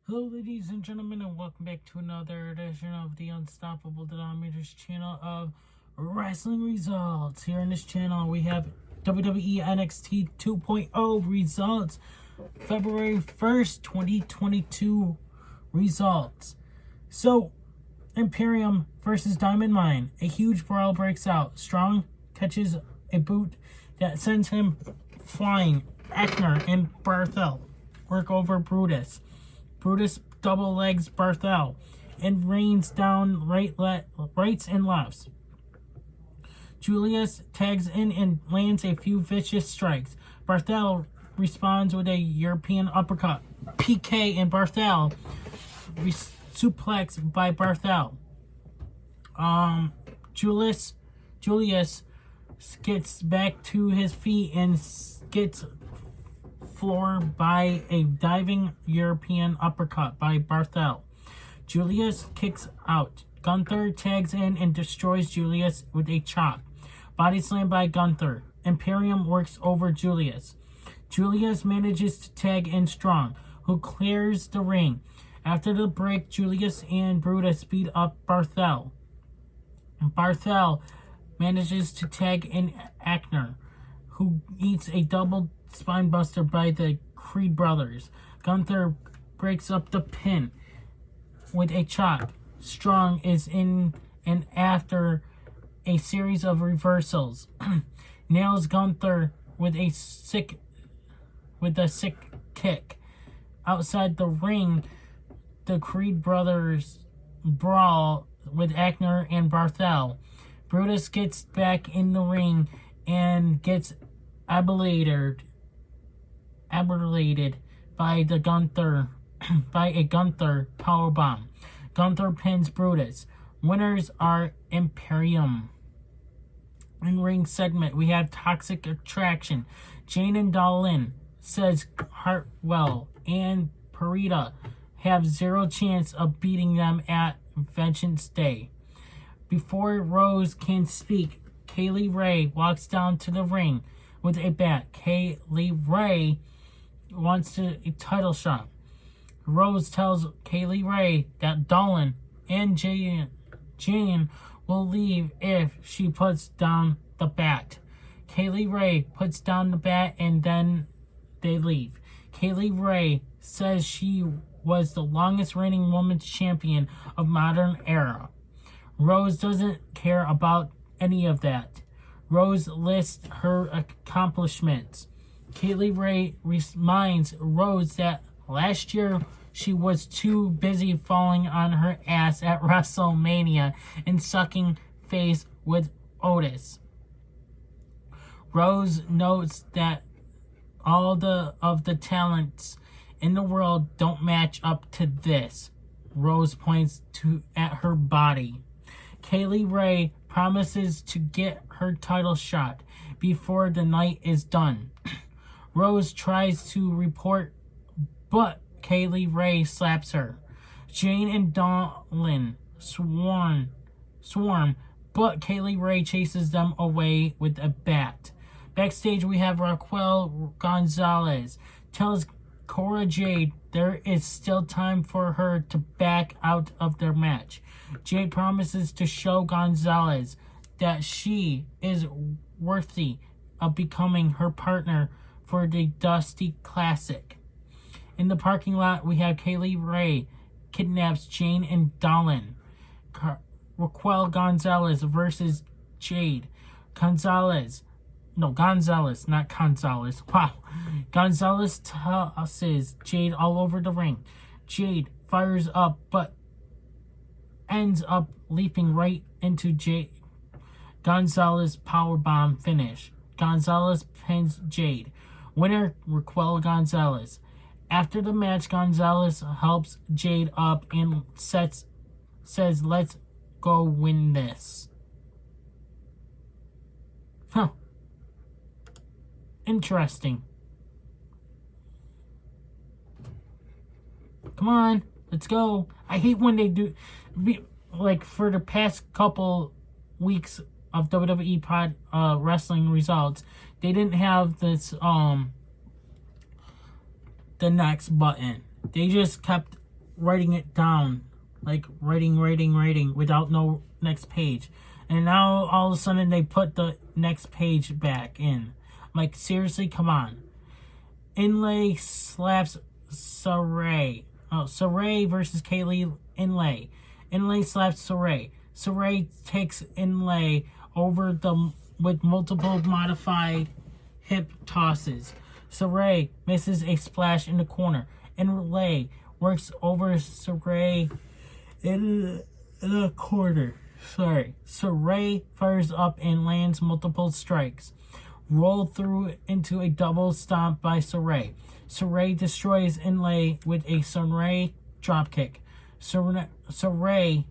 Hello ladies and gentlemen, and welcome back to another edition of the Unstoppable Denominators channel of Wrestling Results. Here on this channel we have WWE NXT 2.0 results, February 1st, 2022 results. So, Imperium versus Diamond Mine. A huge brawl breaks out. Strong catches a boot that sends him flying. Eckner and Barthel work over Brutus. Brutus double legs Barthel and rains down rights and lefts. Julius tags in and lands a few vicious strikes. Barthel responds with a European uppercut. PK and Barthel suplex by Barthel. Julius gets back to his feet and gets floored by a diving European uppercut by Barthel. Julius kicks out. Gunther tags in and destroys Julius with a chop. Body slam by Gunther. Imperium works over Julius. Julius manages to tag in Strong, who clears the ring. After the break, Julius and Brutus beat up Barthel. Barthel manages to tag in Eckner, who eats a double spinebuster by the Creed brothers. Gunther breaks up the pin with a chop. Strong is in and after a series of reversals. Nails Gunther with a sick kick. Outside the ring, the Creed brothers brawl with Eckner and Barthel. Brutus gets back in the ring and gets ablated by a Gunther powerbomb. Gunther pins Brutus. Winners are Imperium. In ring segment, we have Toxic Attraction. Jane and Dolan says Hartwell and Parita have zero chance of beating them at Vengeance Day. Before Rose can speak, Kaylee Ray walks down to the ring with a bat. Kaylee Ray wants a title shot. Rose tells Kaylee Ray that Dolan and Jane will leave if she puts down the bat. Kaylee Ray puts down the bat and then they leave. Kaylee Ray says she was the longest reigning women's champion of modern era. Rose doesn't care about any of that. Rose lists her accomplishments. Kaylee Ray reminds Rose that last year she was too busy falling on her ass at WrestleMania and sucking face with Otis. Rose notes that all of the talents in the world don't match up to this. Rose points at her body. Kaylee Ray promises to get her title shot before the night is done. Rose tries to report, but Kaylee Ray slaps her. Jane and Dolan swarm, but Kaylee Ray chases them away with a bat. Backstage, we have Raquel Gonzalez tells Cora Jade there is still time for her to back out of their match. Jade promises to show Gonzalez that she is worthy of becoming her partner for the Dusty Classic. In the parking lot, we have Kaylee Ray kidnaps Jane and Dolan. Raquel Gonzalez versus Jade. Gonzalez, not Gonzalez. Wow. Gonzalez tosses Jade all over the ring. Jade fires up, but ends up leaping right into Jade. Gonzalez powerbomb finish. Gonzalez pins Jade. Winner, Raquel Gonzalez. After the match, Gonzalez helps Jade up and says, let's go win this. Huh. Interesting. Come on, let's go. I hate when they do, like for the past couple weeks of WWE wrestling results, they didn't have this the next button. They just kept writing it down, like writing without no next page. And now all of a sudden they put the next page back in. I'm like, seriously, come on. Inlay slaps Sarray. Oh, Sarray versus Kaylee Inlay. Inlay slaps Sarray. Sarray takes Inlay over with multiple modified hip tosses. Sarray misses a splash in the corner. Inlay works over Sarray in the corner. Sarray fires up and lands multiple strikes. Roll through into a double stomp by Sarray. Sarray destroys Inlay with a Sunray dropkick. Sunray.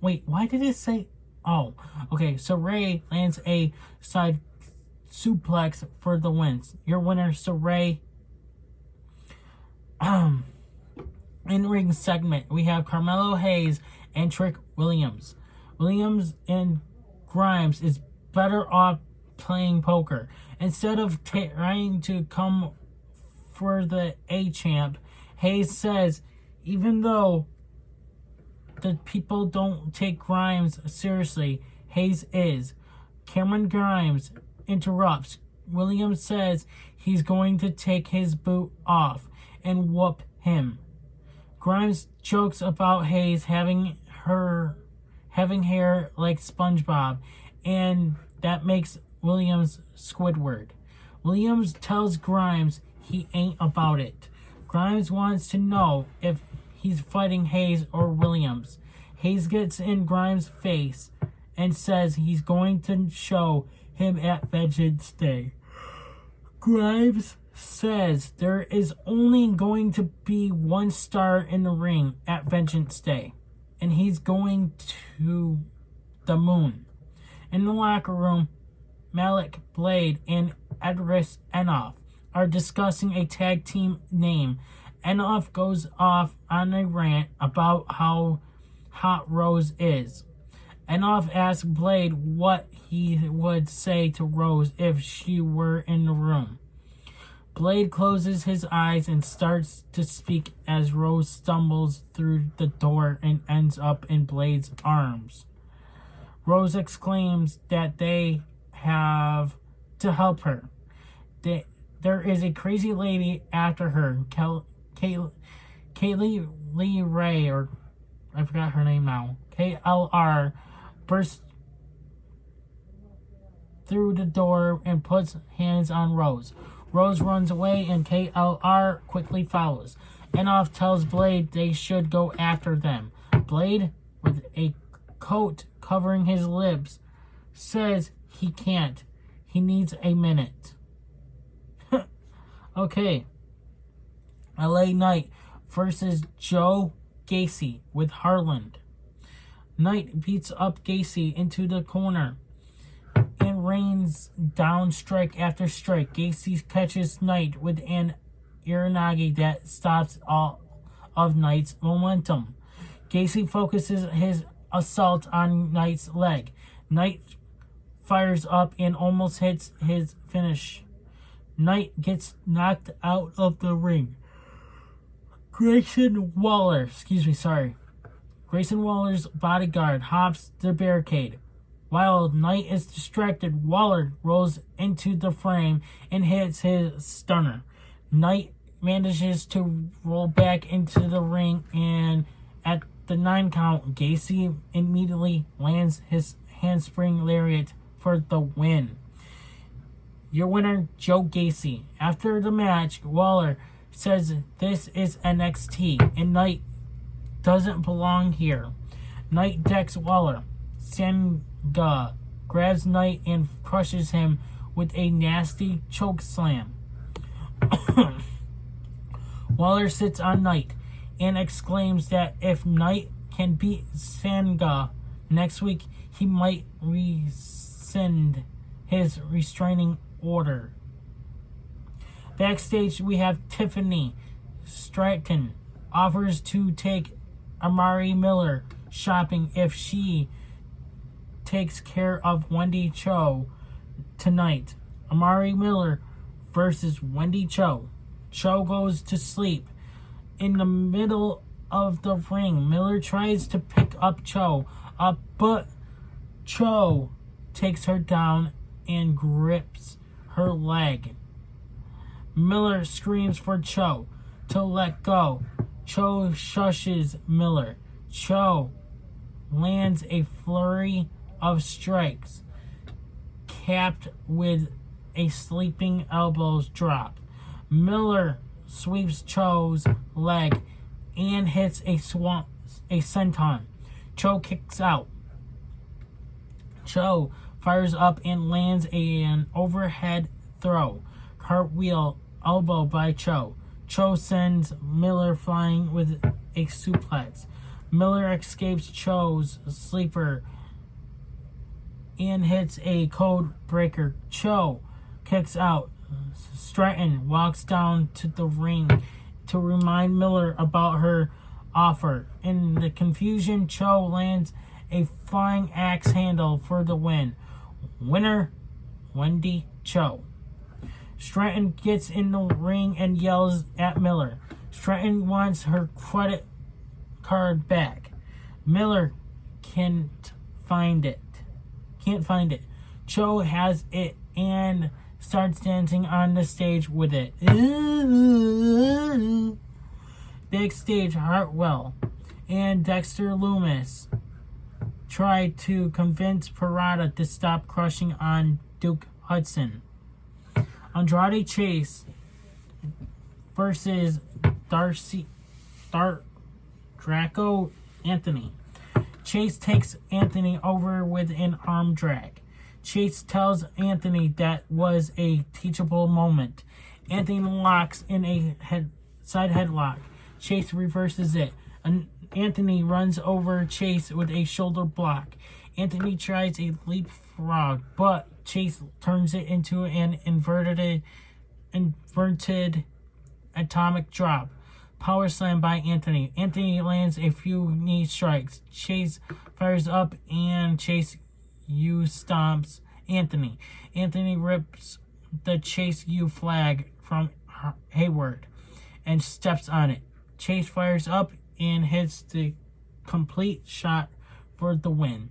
Wait, why did it say? Oh, okay. Sarray lands a side suplex for the wins. Your winner, Sarray. In-ring segment, we have Carmelo Hayes and Trick Williams. Williams and Grimes is better off playing poker. Instead of trying to come for the A-champ, Hayes says, even though the people don't take Grimes seriously, Hayes is. Cameron Grimes interrupts. Williams says he's going to take his boot off and whoop him. Grimes jokes about Hayes having hair like SpongeBob, and that makes Williams Squidward. Williams tells Grimes he ain't about it. Grimes wants to know if he's fighting Hayes or Williams. Hayes gets in Grimes' face and says he's going to show him at Vengeance Day. Grimes says there is only going to be one star in the ring at Vengeance Day, and he's going to the moon. In the locker room, Malik Blade and Edris Enoff are discussing a tag team name. Enoff goes off on a rant about how hot Rose is. Enoff asks Blade what he would say to Rose if she were in the room. Blade closes his eyes and starts to speak as Rose stumbles through the door and ends up in Blade's arms. Rose exclaims that they have to help her. There is a crazy lady after her, Kaylee Lee Ray, or I forgot her name now, KLR, bursts through the door and puts hands on Rose. Rose runs away and KLR quickly follows. Enoff tells Blade they should go after them. Blade, with a coat covering his lips, says he can't. He needs a minute. Okay. LA Knight versus Joe Gacy with Harland. Knight beats up Gacy into the corner and rains down strike after strike. Gacy catches Knight with an Iranagi that stops all of Knight's momentum. Gacy focuses his assault on Knight's leg. Knight fires up and almost hits his finish. Knight gets knocked out of the ring. Grayson Waller's bodyguard hops the barricade. While Knight is distracted, Waller rolls into the frame and hits his stunner. Knight manages to roll back into the ring, and at the 9 count, Gacy immediately lands his handspring lariat for the win. Your winner, Joe Gacy. After the match, Waller says this is NXT and Knight doesn't belong here. Knight decks Waller. Senga grabs Knight and crushes him with a nasty choke slam. Waller sits on Knight and exclaims that if Knight can beat Senga next week, he might rescind his restraining order. Backstage, we have Tiffany Stratton offers to take Amari Miller shopping if she takes care of Wendy Choo tonight. Amari Miller versus Wendy Choo. Choo goes to sleep. In the middle of the ring, Miller tries to pick up Choo up, but Choo takes her down and grips her leg. Miller screams for Choo to let go. Choo shushes Miller. Choo lands a flurry of strikes, capped with a sleeping elbows drop. Miller sweeps Choo's leg and hits a senton. Choo kicks out. Choo fires up and lands an overhead throw. Cartwheel elbow by Choo. Choo sends Miller flying with a suplex. Miller escapes Choo's sleeper and hits a code breaker. Choo kicks out. Stratton walks down to the ring to remind Miller about her offer. In the confusion, Choo lands a flying axe handle for the win. Winner, Wendy Choo. Stratton gets in the ring and yells at Miller. Stratton wants her credit card back. Miller can't find it. Choo has it and starts dancing on the stage with it. Backstage, Hartwell and Dexter Loomis try to convince Parada to stop crushing on Duke Hudson. Andrade Chase versus Draco Anthony. Chase takes Anthony over with an arm drag. Chase tells Anthony that was a teachable moment. Anthony locks in a side headlock. Chase reverses it. Anthony runs over Chase with a shoulder block. Anthony tries a leapfrog, but Chase turns it into an inverted atomic drop. Power slam by Anthony. Anthony lands a few knee strikes. Chase fires up and Chase U stomps Anthony. Anthony rips the Chase U flag from Hayward and steps on it. Chase fires up and hits the complete shot for the win.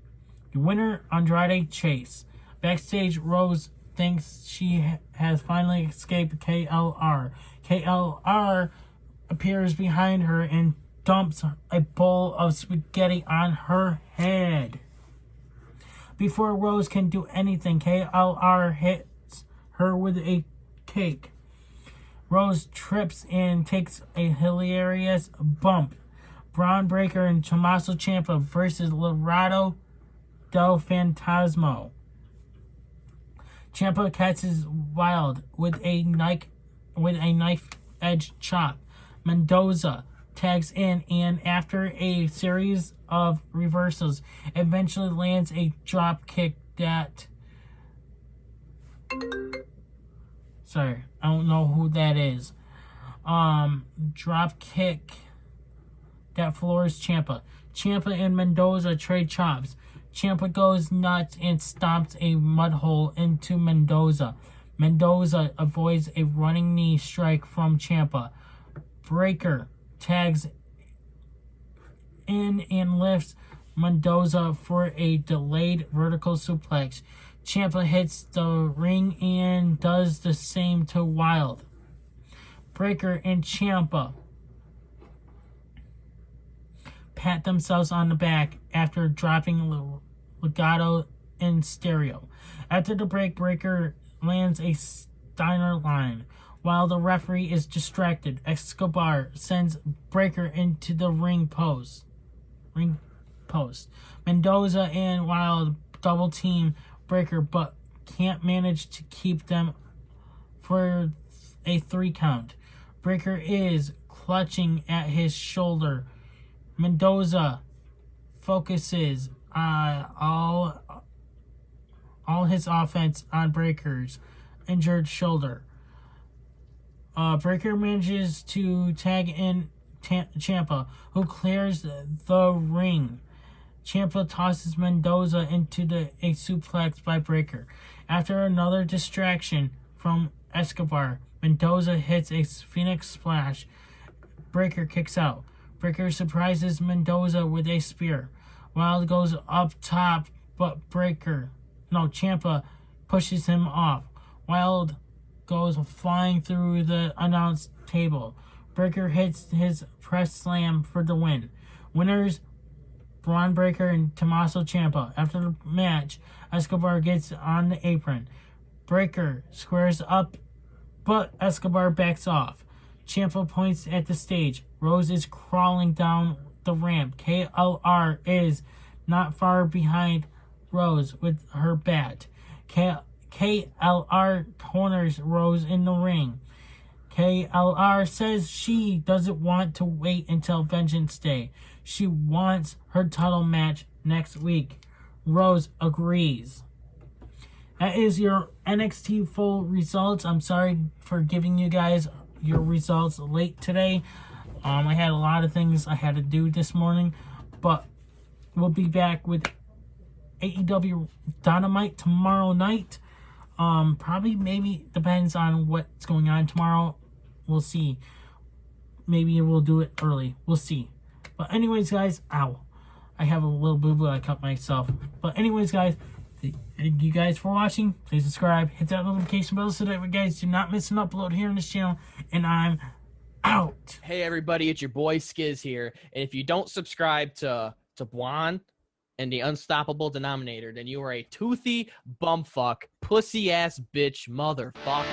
The winner, Andrade Chase. Backstage, Rose thinks she has finally escaped KLR. KLR appears behind her and dumps a bowl of spaghetti on her head. Before Rose can do anything, KLR hits her with a cake. Rose trips and takes a hilarious bump. Braun Breaker and Tommaso Ciampa versus Legado del Fantasma. Ciampa catches Wild with a knife edge chop. Mendoza tags in and after a series of reversals, eventually lands a drop kick that... Sorry, I don't know who that is. Drop kick that floors Ciampa. Ciampa and Mendoza trade chops. Ciampa goes nuts and stomps a mud hole into Mendoza. Mendoza avoids a running knee strike from Ciampa. Breaker tags in and lifts Mendoza for a delayed vertical suplex. Ciampa hits the ring and does the same to Wild. Breaker and Ciampa pat themselves on the back after dropping Legado in stereo. After the break, Breaker lands a Steiner line. While the referee is distracted, Escobar sends Breaker into the ring post. Mendoza and Wild double team Breaker, but can't manage to keep them for a 3 count. Breaker is clutching at his shoulder. Mendoza focuses all his offense on Breaker's injured shoulder. Breaker manages to tag in Ciampa, who clears the ring. Ciampa tosses Mendoza into a suplex by Breaker. After another distraction from Escobar, Mendoza hits a Phoenix Splash. Breaker kicks out. Breaker surprises Mendoza with a spear. Wilde goes up top, but Ciampa pushes him off. Wilde goes flying through the announce table. Breaker hits his press slam for the win. Winners, Braun Breaker and Tommaso Ciampa. After the match, Escobar gets on the apron. Breaker squares up, but Escobar backs off. Ciampa points at the stage. Rose is crawling down the ramp. KLR is not far behind Rose with her bat. KLR corners Rose in the ring. KLR says she doesn't want to wait until Vengeance Day. She wants her title match next week. Rose agrees. That is your NXT full results. I'm sorry for giving you guys your results late today. I had a lot of things I had to do this morning, but we'll be back with AEW Dynamite tomorrow night. Probably, maybe, depends on what's going on tomorrow. We'll see. Maybe we'll do it early. We'll see. But anyways, guys, ow. I have a little boo-boo. I cut myself. But anyways, guys, thank you guys for watching. Please subscribe. Hit that notification bell so that you guys do not miss an upload here on this channel. And I'm out. Hey, everybody. It's your boy Skiz here. And if you don't subscribe to Blonde and the Unstoppable Denominator, then you are a toothy bumfuck, pussy-ass bitch motherfucker.